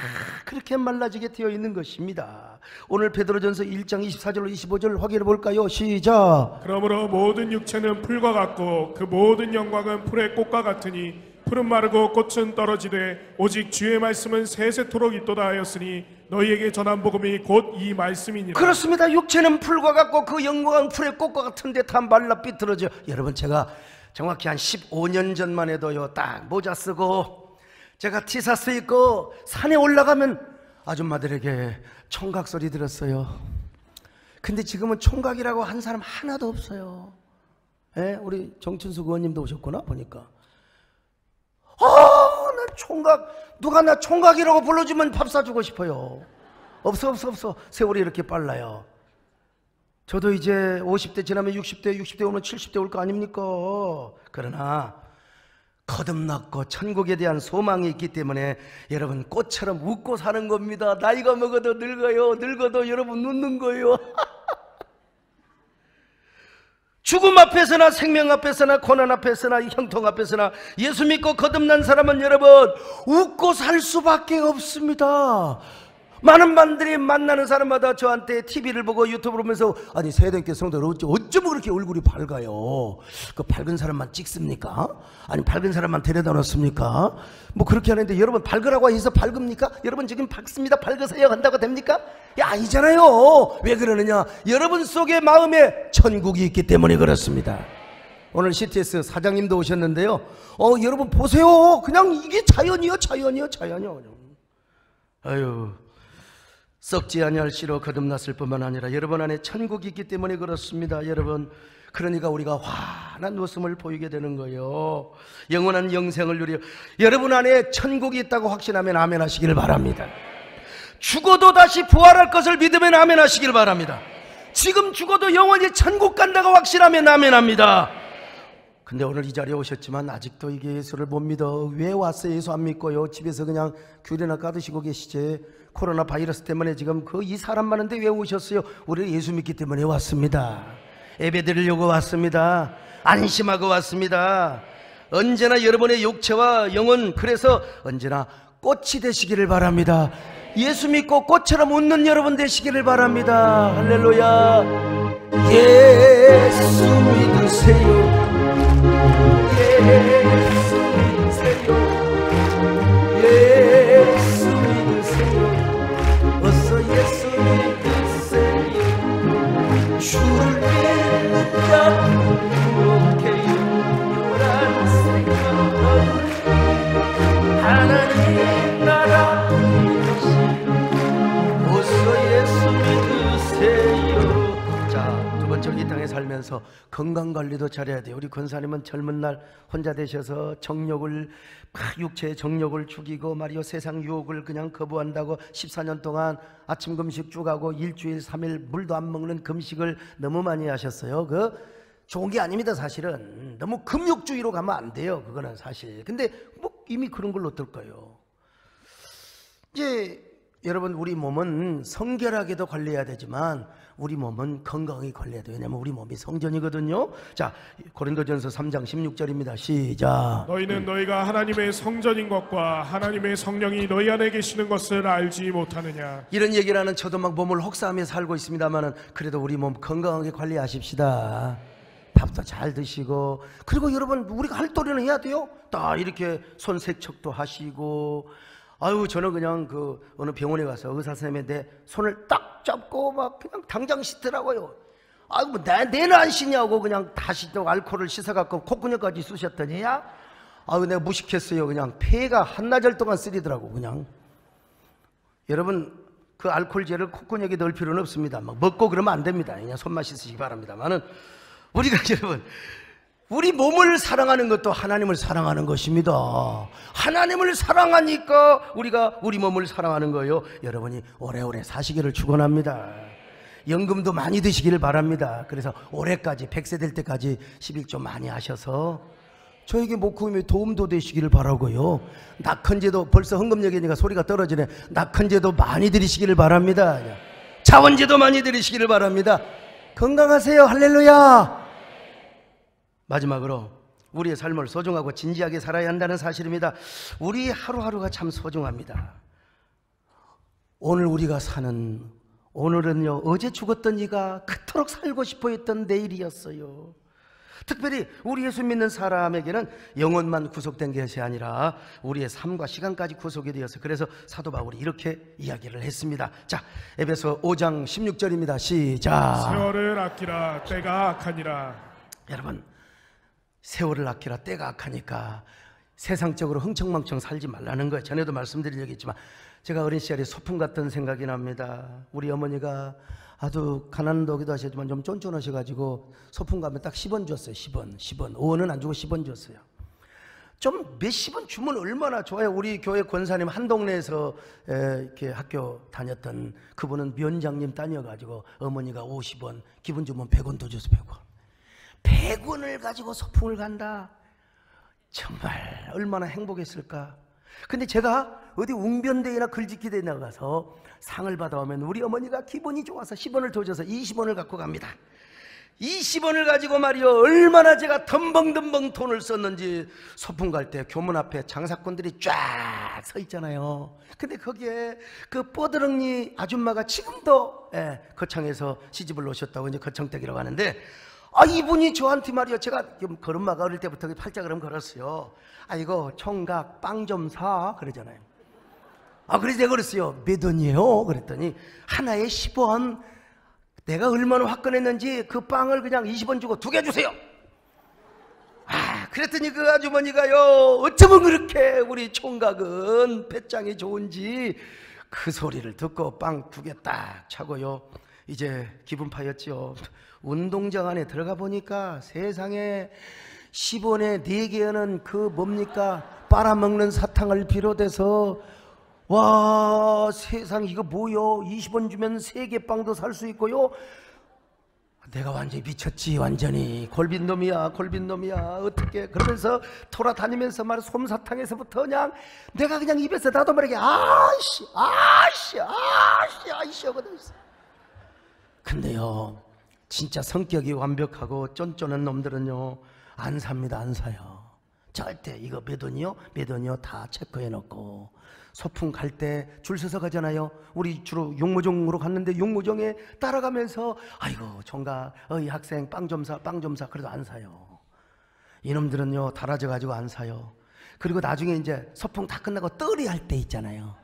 그렇게 말라지게 되어 있는 것입니다. 오늘 베드로전서 1장 24절로 25절 확인해 볼까요? 시작. 그러므로 모든 육체는 풀과 같고 그 모든 영광은 풀의 꽃과 같으니 풀은 마르고 꽃은 떨어지되 오직 주의 말씀은 세세토록 있도다 하였으니 너희에게 전한 복음이 곧 이 말씀이니라. 그렇습니다. 육체는 풀과 같고 그 영광은 풀의 꽃과 같은데 다 말라 삐뚤어져. 여러분, 제가 정확히 한 15년 전만 해도요 딱 모자 쓰고 제가 티셔츠 입고 산에 올라가면 아줌마들에게 총각 소리 들었어요. 근데 지금은 총각이라고 한 사람 하나도 없어요. 예? 우리 정춘수 의원님도 오셨구나 보니까. 나 총각, 누가 나 총각이라고 불러주면 밥 사주고 싶어요. 없어. 세월이 이렇게 빨라요. 저도 이제 50대 지나면 60대 오면 70대 올 거 아닙니까? 그러나 거듭났고 천국에 대한 소망이 있기 때문에 여러분 꽃처럼 웃고 사는 겁니다. 나이가 먹어도 늙어요. 늙어도 여러분 웃는 거예요. 죽음 앞에서나 생명 앞에서나 고난 앞에서나 형통 앞에서나 예수 믿고 거듭난 사람은 여러분 웃고 살 수밖에 없습니다. 많은 분들이 만나는 사람마다 저한테 TV를 보고 유튜브를 보면서 아니 세대께 성도들 어쩌면 그렇게 얼굴이 밝아요? 그 밝은 사람만 찍습니까? 아니 밝은 사람만 데려다 놓습니까? 뭐 그렇게 하는데 여러분 밝으라고 해서 밝습니까? 여러분 지금 밝습니다. 밝으세요 한다고 됩니까? 아니잖아요. 왜 그러느냐? 여러분 속에 마음에 천국이 있기 때문에 그렇습니다. 오늘 CTS 사장님도 오셨는데요. 여러분 보세요. 그냥 이게 자연이요. 아유, 썩지 아니할 씨로 거듭났을 뿐만 아니라 여러분 안에 천국이 있기 때문에 그렇습니다. 여러분, 그러니까 우리가 환한 웃음을 보이게 되는 거예요. 영원한 영생을 누려 여러분 안에 천국이 있다고 확신하면 아멘 하시길 바랍니다. 죽어도 다시 부활할 것을 믿으면 아멘 하시길 바랍니다. 지금 죽어도 영원히 천국 간다고 확신하면 아멘 합니다. 근데 오늘 이 자리에 오셨지만 아직도 이게 예수를 못 믿어. 왜 왔어요? 예수 안 믿고요. 집에서 그냥 귤이나 까드시고 계시지. 코로나 바이러스 때문에 지금 이 사람 많은데 왜 오셨어요? 우리 예수 믿기 때문에 왔습니다. 예배 드리려고 왔습니다. 안심하고 왔습니다. 언제나 여러분의 육체와 영혼, 그래서 언제나 꽃이 되시기를 바랍니다. 예수 믿고 꽃처럼 웃는 여러분 되시기를 바랍니다. 할렐루야. 예수 믿으세요. 예수 믿으세요. 예수 믿으세요. 어서 예수 믿으세요. 주를 믿는 자 이렇게 유일한 생명은 하나님 나라 어서 예수 믿으세요. 자, 두 번째 이 땅에 살면서 건강관리도 잘해야 돼요. 우리 권사님은 젊은 날 혼자 되셔서 정욕을 육체의 정욕을 죽이고 말이요 세상 유혹을 그냥 거부한다고 14년 동안 아침 금식 쭉 하고 일주일 3일 물도 안 먹는 금식을 너무 많이 하셨어요. 그 좋은 게 아닙니다. 사실은 너무 금욕주의로 가면 안 돼요. 그거는 사실. 근데 뭐 이미 그런 걸 어떨까요? 이제 여러분, 우리 몸은 성결하게도 관리해야 되지만 우리 몸은 건강히 관리해야 돼요. 왜냐하면 우리 몸이 성전이거든요. 자, 고린도전서 3장 16절입니다. 시작. 너희는 너희가 하나님의 성전인 것과 하나님의 성령이 너희 안에 계시는 것을 알지 못하느냐. 이런 얘기를 하는 저도 막 몸을 혹사하며 살고 있습니다만은 그래도 우리 몸 건강하게 관리하십시다. 밥도 잘 드시고, 그리고 여러분 우리가 할 도리는 해야 돼요. 딱 이렇게 손 세척도 하시고. 아유, 저는 그냥 그 어느 병원에 가서 의사 선생님이 내 손을 딱 잡고 막 그냥 당장 씻더라고요. 아유, 뭐 내는 안 씻냐고 그냥 다시 또 알코올을 씻어갖고 콧구녕까지 쑤셨더니, 야, 아유, 내가 무식했어요. 그냥 폐가 한나절 동안 쓰리더라고. 그냥 여러분, 그 알코올제를 콧구녕에 넣을 필요는 없습니다. 막 먹고 그러면 안 됩니다. 그냥 손만 씻으시기 바랍니다만은, 우리가 여러분, 우리 몸을 사랑하는 것도 하나님을 사랑하는 것입니다. 하나님을 사랑하니까 우리가 우리 몸을 사랑하는 거예요. 여러분이 오래오래 사시기를 축원합니다. 연금도 많이 드시기를 바랍니다. 그래서 올해까지 100세 될 때까지 11조 많이 하셔서 저에게 목숨에 도움도 되시기를 바라고요. 낙헌제도 벌써 헌금여기니까 소리가 떨어지네. 낙헌제도 많이 드리시기를 바랍니다. 자원제도 많이 드리시기를 바랍니다. 건강하세요. 할렐루야. 마지막으로 우리의 삶을 소중하고 진지하게 살아야 한다는 사실입니다. 우리 하루하루가 참 소중합니다. 오늘 우리가 사는 오늘은요, 어제 죽었던 이가 그토록 살고 싶어 했던 내일이었어요. 특별히 우리 예수 믿는 사람에게는 영혼만 구속된 것이 아니라 우리의 삶과 시간까지 구속이 되어서, 그래서 사도 바울이 이렇게 이야기를 했습니다. 자, 에베소 5장 16절입니다. 시작. 세월을 아끼라 때가 악하니라. 여러분, 세월을 아끼라 때가 악하니까 세상적으로 흥청망청 살지 말라는 거예요. 전에도 말씀드린 적이 있지만 제가 어린 시절에 소풍 갔던 생각이 납니다. 우리 어머니가 아주 가난도 기도 하시지만 좀 쫀쫀하셔가지고 소풍 가면 딱 10원 줬어요. 10원 5원은 안 주고 10원 줬어요. 좀 몇십 원 주면 얼마나 좋아요. 우리 교회 권사님 한 동네에서 이렇게 학교 다녔던 그분은 위원장님 딸이어가지고 어머니가 50원, 기분 좋으면 100원 더 줘서 100원. 100원을 가지고 소풍을 간다. 정말 얼마나 행복했을까. 근데 제가 어디 웅변대회나 글짓기대회 나가서 상을 받아오면 우리 어머니가 기분이 좋아서 10원을 더 줘서 20원을 갖고 갑니다. 20원을 가지고 말이요, 얼마나 제가 덤벙덤벙 돈을 썼는지. 소풍 갈 때 교문 앞에 장사꾼들이 쫙 서 있잖아요. 근데 거기에 그 뻐드렁니 아줌마가 지금도 거창에서 시집을 오셨다고 이제 거창댁이라고 하는데, 이분이 저한테 말이요, 제가 걸음마가 어릴 때부터 팔자걸음 걸었어요. 이거 총각 빵 좀 사 그러잖아요. 그래서 내가 그랬어요. 몇 원이에요? 그랬더니 하나에 10원. 내가 얼마나 화끈했는지 그 빵을 그냥 20원 주고 2개 주세요. 그랬더니 그 아주머니가요, 어쩌면 그렇게 우리 총각은 배짱이 좋은지 그 소리를 듣고 빵 2개 딱 차고요, 이제 기분 파였죠. 운동장 안에 들어가 보니까 세상에 10원에 4개는 그 뭡니까, 빨아먹는 사탕을 비롯해서, 와, 세상 이거 뭐요? 20원 주면 3개 빵도 살 수 있고요. 내가 완전히 미쳤지. 완전히 골빈놈이야, 골빈놈이야. 어떻게. 그러면서 돌아다니면서 말이야, 솜사탕에서부터 그냥 내가 그냥 입에서 나도 모르게 아이씨 하거든. 근데요, 진짜 성격이 완벽하고 쫀쫀한 놈들은요, 안 삽니다. 안 사요. 절대. 이거 몇 원이요? 몇 원이요? 다 체크해 놓고 소풍 갈 때 줄 서서 가잖아요. 우리 주로 용무정으로 갔는데 용무정에 따라가면서 아이고 총각, 이 학생 빵 좀 사, 빵 좀 사. 그래도 안 사요. 이놈들은요, 달아져 가지고 안 사요. 그리고 나중에 이제 소풍 다 끝나고 떨이 할 때 있잖아요.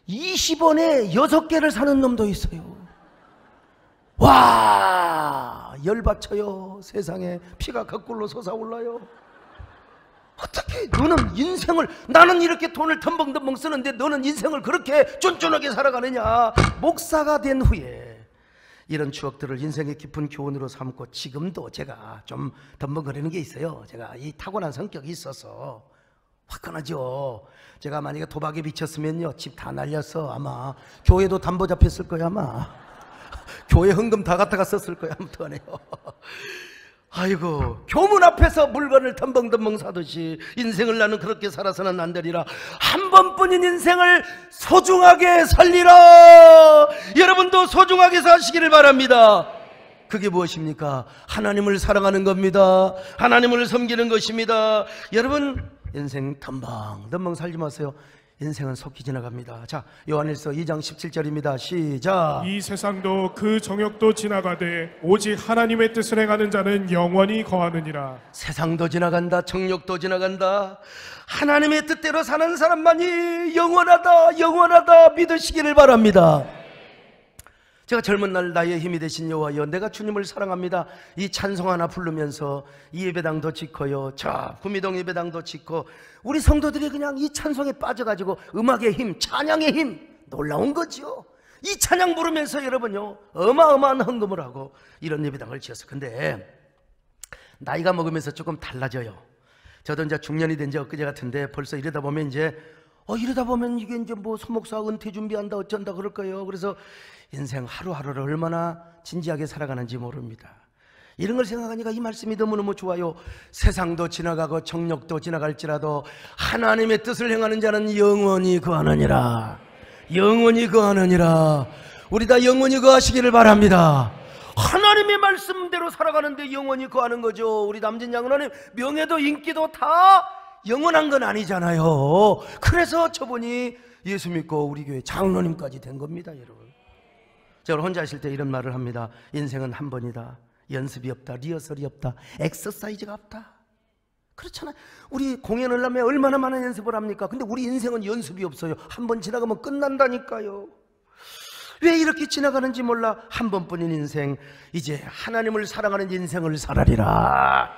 20원에 6개를 사는 놈도 있어요. 와, 열받쳐요. 세상에 피가 거꾸로 솟아올라요. 어떻게 너는 인생을, 나는 이렇게 돈을 덤벙덤벙 쓰는데 너는 인생을 그렇게 쫀쫀하게 살아가느냐. 목사가 된 후에 이런 추억들을 인생의 깊은 교훈으로 삼고, 지금도 제가 좀 덤벙거리는 게 있어요. 제가 이 타고난 성격이 있어서 화끈하죠. 제가 만약에 도박에 미쳤으면요, 집 다 날려서 아마 교회도 담보 잡혔을 거야. 아마 교회 헌금 다 갖다가 썼을 거야. 아무튼간에요. 아이고, 교문 앞에서 물건을 덤벙덤벙 사듯이 인생을 나는 그렇게 살아서는 안 되리라. 한 번뿐인 인생을 소중하게 살리라. 여러분도 소중하게 사시기를 바랍니다. 그게 무엇입니까? 하나님을 사랑하는 겁니다. 하나님을 섬기는 것입니다. 여러분, 인생 덤벙덤벙 살지 마세요. 인생은 속히 지나갑니다. 자, 요한일서 2장 17절입니다. 시작. 이 세상도 그 정욕도 지나가되 오직 하나님의 뜻을 행하는 자는 영원히 거하느니라. 세상도 지나간다. 정욕도 지나간다. 하나님의 뜻대로 사는 사람만이 영원하다, 영원하다 믿으시기를 바랍니다. 제가 젊은 날 나의 힘이 되신 여호와여, 내가 주님을 사랑합니다, 이 찬송 하나 부르면서 이 예배당도 짓고요, 저 구미동 예배당도 짓고, 우리 성도들이 그냥 이 찬송에 빠져가지고 음악의 힘, 찬양의 힘, 놀라운 거죠. 이 찬양 부르면서 여러분요, 어마어마한 헌금을 하고 이런 예배당을 지었어요. 근데 나이가 먹으면서 조금 달라져요. 저도 이제 중년이 된 지 엊그제 같은데, 벌써 이러다 보면 이제 이러다 보면 이게 이제 뭐 소목사 은퇴 준비한다 어쩐다 그럴 거예요. 그래서 인생 하루하루를 얼마나 진지하게 살아가는지 모릅니다. 이런 걸 생각하니까 이 말씀이 너무너무 좋아요. 세상도 지나가고 정욕도 지나갈지라도 하나님의 뜻을 행하는 자는 영원히 거하느니라. 영원히 거하느니라. 우리 다 영원히 거하시기를 바랍니다. 하나님의 말씀대로 살아가는데 영원히 거하는 거죠. 우리 남진 장로님 명예도 인기도 다 영원한 건 아니잖아요. 그래서 저분이 예수 믿고 우리 교회 장로님까지 된 겁니다. 여러분, 제가 혼자 있을 때 이런 말을 합니다. 인생은 한 번이다. 연습이 없다, 리허설이 없다, 엑서사이즈가 없다. 그렇잖아요. 우리 공연을 하면 얼마나 많은 연습을 합니까? 근데 우리 인생은 연습이 없어요. 한 번 지나가면 끝난다니까요. 왜 이렇게 지나가는지 몰라. 한 번뿐인 인생, 이제 하나님을 사랑하는 인생을 살아리라.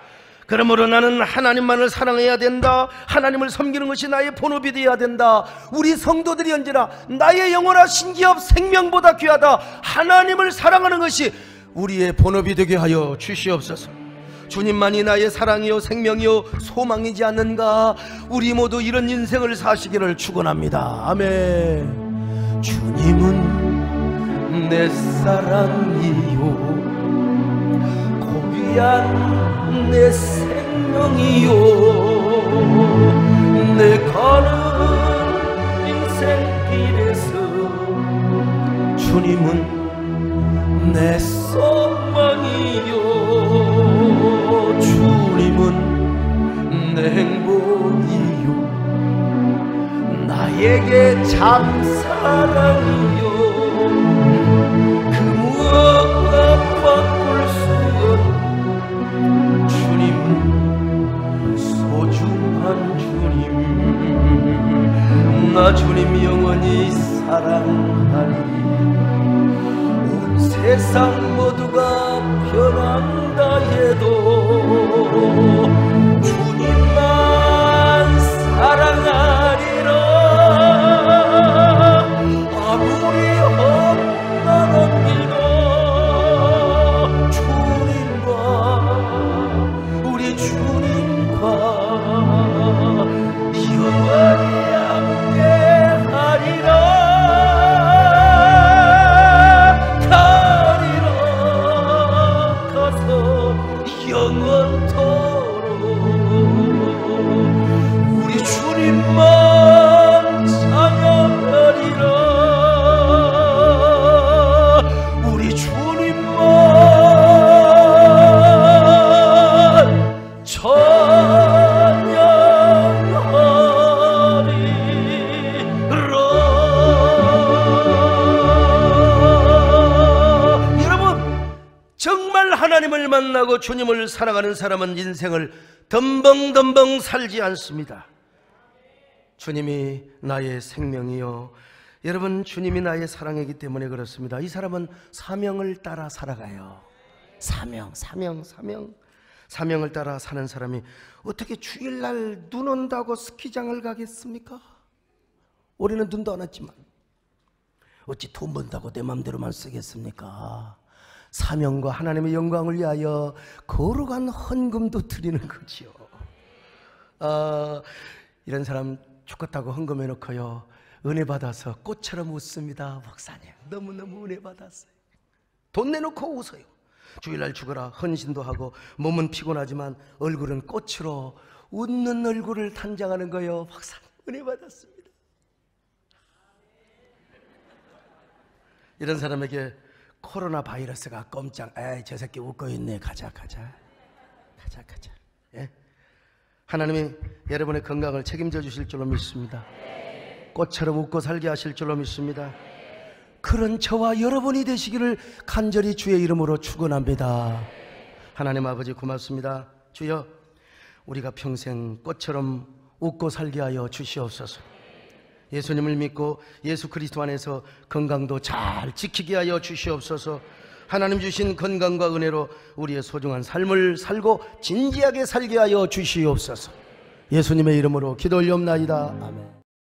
그러므로 나는 하나님만을 사랑해야 된다. 하나님을 섬기는 것이 나의 본업이 되어야 된다. 우리 성도들이 언제나 나의 영원하신 기업 생명보다 귀하다. 하나님을 사랑하는 것이 우리의 본업이 되게 하여 주시옵소서. 주님만이 나의 사랑이요 생명이요 소망이지 않는가. 우리 모두 이런 인생을 사시기를 축원합니다. 아멘. 주님은 내 사랑이요 고귀한 내 생명이요 내 가는 인생길에서 주님은 내 소망이요 주님은 내 행복이요 나에게 참 사랑이요 그 무엇과 바꿀 수 없는 주님은 소중한 주님 나 주님 영원히 사랑하리 세상 모두가 변한다 해도 주님만 사랑하리라. 아무리 험난한디도 주님과 우리 주님과 영원히 함께하리라. 영원토록 우리 주님만 찬양하리라. 우리 주님만 찬양하리라. 여러분, 정말 하나님을 만나고 주님을 사랑하는 사람은 인생을 덤벙덤벙 살지 않습니다. 주님이 나의 생명이요 여러분, 주님이 나의 사랑이기 때문에 그렇습니다. 이 사람은 사명을 따라 살아가요. 사명을 따라 사는 사람이 어떻게 주일날 눈 온다고 스키장을 가겠습니까? 우리는 눈도 안 왔지만 어찌 돈 번다고 내 맘대로만 쓰겠습니까? 사명과 하나님의 영광을 위하여 거룩한 헌금도 드리는 거지요. 이런 사람 죽겠다고 헌금해 놓고요, 은혜 받아서 꽃처럼 웃습니다. 목사님, 너무너무 은혜 받았어요. 돈 내놓고 웃어요. 주일날 죽어라 헌신도 하고 몸은 피곤하지만 얼굴은 꽃으로 웃는 얼굴을 단장하는 거예요. 목사님, 은혜 받았습니다. 이런 사람에게 코로나 바이러스가 꼼짝, 에이, 저 새끼 웃고 있네, 가자. 예? 하나님이 여러분의 건강을 책임져 주실 줄로 믿습니다. 꽃처럼 웃고 살게 하실 줄로 믿습니다. 그런 저와 여러분이 되시기를 간절히 주의 이름으로 축원합니다. 하나님 아버지, 고맙습니다. 주여, 우리가 평생 꽃처럼 웃고 살게 하여 주시옵소서. 예수님을 믿고 예수 그리스도 안에서 건강도 잘 지키게 하여 주시옵소서. 하나님 주신 건강과 은혜로 우리의 소중한 삶을 살고 진지하게 살게 하여 주시옵소서. 예수님의 이름으로 기도 올리옵나이다. 아멘.